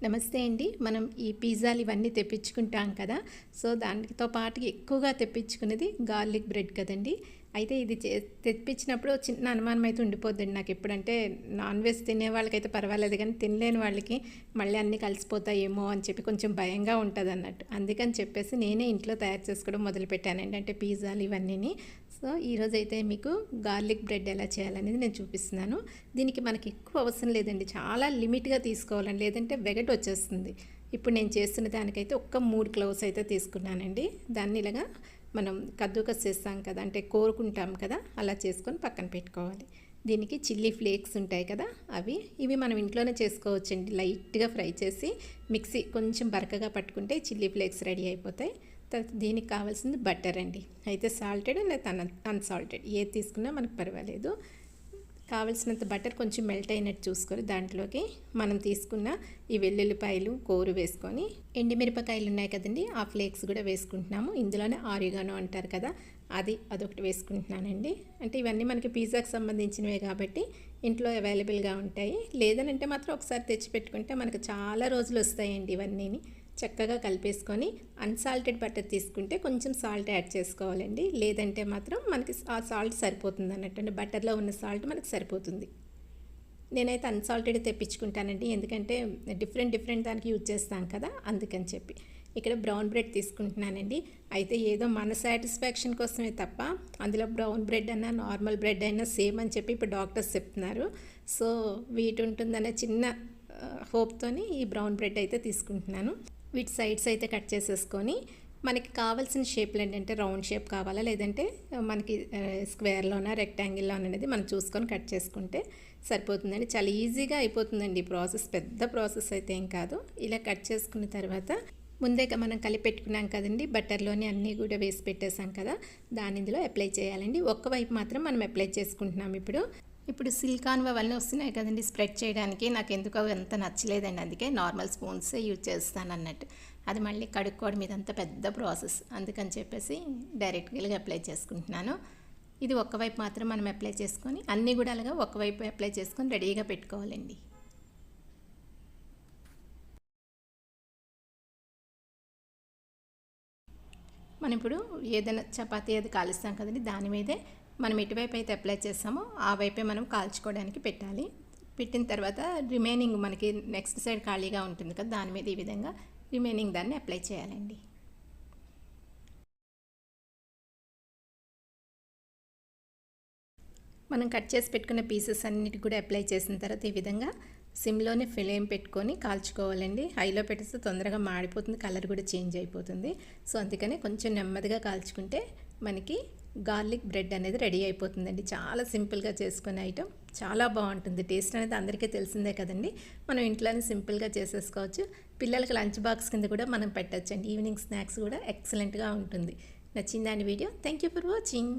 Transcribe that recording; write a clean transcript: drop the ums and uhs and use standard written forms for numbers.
నమస్తే అండి. మనం ఈ పిజ్జాలు ఇవన్నీ తెప్పించుకుంటాం కదా! సో, దానితో పాటు ఎక్కువగా తెప్పించుకునేది గార్లిక్ బ్రెడ్ కదండీ! అయితే ఇది తెప్పించినప్పుడు చిన్న అనుమానం అయితే ఉండిపోద్దండి నాకు. ఎప్పుడంటే నాన్ వెజ్ తినే వాళ్ళకైతే పర్వాలేదు కానీ తినలేని వాళ్ళకి మళ్ళీ అన్నీ కలిసిపోతాయేమో అని చెప్పి కొంచెం భయంగా ఉంటదన్నట్టు. అందుకని చెప్పేసి నేనే ఇంట్లో తయారు చేసుకోవడం మొదలుపెట్టానండి. అంటే పిజ్జాలు ఇవన్నీని. సో, ఈరోజైతే మీకు గార్లిక్ బ్రెడ్ ఎలా చేయాలనేది నేను చూపిస్తున్నాను. దీనికి మనకి ఎక్కువ అవసరం లేదండి. చాలా లిమిట్గా తీసుకోవాలండి, లేదంటే వెగట్ వచ్చేస్తుంది. ఇప్పుడు నేను చేస్తున్న దానికైతే ఒక్క 3 క్లోవ్స్ అయితే తీసుకున్నానండి. దాన్ని ఇలాగా మనం కద్దుకస్ చేస్తాం కదా, అంటే కోరుకుంటాం కదా, అలా చేసుకొని పక్కన పెట్టుకోవాలి. దీనికి చిల్లీ ఫ్లేక్స్ ఉంటాయి కదా, ఇవి మనం ఇంట్లోనే చేసుకోవచ్చండి. లైట్గా ఫ్రై చేసి మిక్సీ కొంచెం బరకగా పట్టుకుంటే చిల్లీ ఫ్లేక్స్ రెడీ అయిపోతాయి. తర్వాత దీనికి కావాల్సింది బటర్ అండి. అయితే సాల్టెడ్ లేదా అన్సాల్టెడ్ ఏది తీసుకున్నా మనకు పర్వాలేదు. కావలసినంత బటర్ కొంచెం మెల్ట్ అయినట్టు చూసుకొని దాంట్లోకి మనం తీసుకున్న ఈ వెల్లుల్లిపాయలు కోరు వేసుకొని, ఎండిమిరపకాయలు ఉన్నాయి కదండి, ఆ ఫ్లేక్స్ కూడా వేసుకుంటున్నాము. ఇందులోనే ఆరిగానో అంటారు కదా, అదొకటి వేసుకుంటున్నానండి. అంటే ఇవన్నీ మనకి పిజ్జాకి సంబంధించినవే కాబట్టి ఇంట్లో అవైలబుల్గా ఉంటాయి. లేదనంటే మాత్రం ఒకసారి తెచ్చిపెట్టుకుంటే మనకు చాలా రోజులు వస్తాయండి. ఇవన్నీని చక్కగా కలిపేసుకొని అన్సాల్టెడ్ బటర్ తీసుకుంటే కొంచెం సాల్ట్ యాడ్ చేసుకోవాలండి. లేదంటే మాత్రం మనకి ఆ సాల్ట్ సరిపోతుంది అన్నట్టు, అంటే బటర్లో ఉన్న సాల్ట్ మనకు సరిపోతుంది. నేనైతే అన్సాల్టెడ్ తెప్పించుకుంటానండి, ఎందుకంటే డిఫరెంట్ దానికి యూజ్ చేస్తాను కదా, అందుకని చెప్పి. ఇక్కడ బ్రౌన్ బ్రెడ్ తీసుకుంటున్నానండి. అయితే ఏదో మన సాటిస్ఫాక్షన్ కోసమే తప్ప అందులో బ్రౌన్ బ్రెడ్ అన్నా నార్మల్ బ్రెడ్ అయినా సేమ్ అని చెప్పి ఇప్పుడు డాక్టర్స్ చెప్తున్నారు. సో వీటి ఉంటుందనే చిన్న హోప్తోని ఈ బ్రౌన్ బ్రెడ్ అయితే తీసుకుంటున్నాను. వీటి సైడ్స్ అయితే కట్ చేసేసుకొని మనకి కావాల్సిన షేప్లు ఏంటంటే రౌండ్ షేప్ కావాలా, లేదంటే మనకి స్క్వేర్లోనా రెక్టాంగిల్లోనా అనేది మనం చూసుకొని కట్ చేసుకుంటే సరిపోతుందండి. చాలా ఈజీగా అయిపోతుందండి ఈ ప్రాసెస్. పెద్ద ప్రాసెస్ అయితే ఏం కాదు. ఇలా కట్ చేసుకున్న తర్వాత ముందే మనం కలిపెట్టుకున్నాం కదండి, బటర్లోని అన్నీ కూడా వేసి పెట్టేసాం కదా, దాని ఇందులో అప్లై చేయాలండి. ఒక్కవైపు మాత్రం మనం అప్లై చేసుకుంటున్నాం. ఇప్పుడు సిలికాన్ అవన్నీ వస్తున్నాయి కదండి స్ప్రెడ్ చేయడానికి, నాకు ఎందుకో అంత నచ్చలేదండి. అందుకే నార్మల్ స్పూన్సే యూజ్ చేస్తాను అన్నట్టు. అది మళ్ళీ కడుక్కోవడం ఇదంతా పెద్ద ప్రాసెస్, అందుకని చెప్పేసి డైరెక్ట్గా అప్లై చేసుకుంటున్నాను. ఇది ఒక్కవైపు మాత్రం మనం అప్లై చేసుకొని అన్నీ కూడా అలాగా ఒక్కవైపు అప్లై చేసుకొని రెడీగా పెట్టుకోవాలండి. మనం ఇప్పుడు ఏదైనా చపాతీ అది కాలుస్తాం కదండి, దాని మీదే మనం ఎటువైపు అయితే అప్లై చేస్తామో ఆ వైపే మనం కాల్చుకోవడానికి పెట్టాలి. పెట్టిన తర్వాత రిమైనింగ్ మనకి నెక్స్ట్ సైడ్ ఖాళీగా ఉంటుంది కదా, దాని మీద ఈ విధంగా రిమైనింగ్ దాన్ని అప్లై చేయాలండి. మనం కట్ చేసి పెట్టుకున్న పీసెస్ అన్నిటి కూడా అప్లై చేసిన తర్వాత ఈ విధంగా సిమ్లోనే ఫ్లేమ్ పెట్టుకొని కాల్చుకోవాలండి. హైలో పెట్టేస్తే తొందరగా మాడిపోతుంది, కలర్ కూడా చేంజ్ అయిపోతుంది. సో అందుకని కొంచెం నెమ్మదిగా కాల్చుకుంటే మనకి గార్లిక్ బ్రెడ్ అనేది రెడీ అయిపోతుందండి. చాలా సింపుల్గా చేసుకునే ఐటెం, చాలా బాగుంటుంది. టేస్ట్ అనేది అందరికీ తెలిసిందే కదండి. మనం ఇంట్లోనే సింపుల్గా చేసేసుకోవచ్చు. పిల్లలకి లంచ్ బాక్స్ కింద కూడా మనం పెట్టచ్చండి. ఈవినింగ్ స్నాక్స్ కూడా ఎక్సలెంట్గా ఉంటుంది. నచ్చిందా అండి video? Thank you for watching.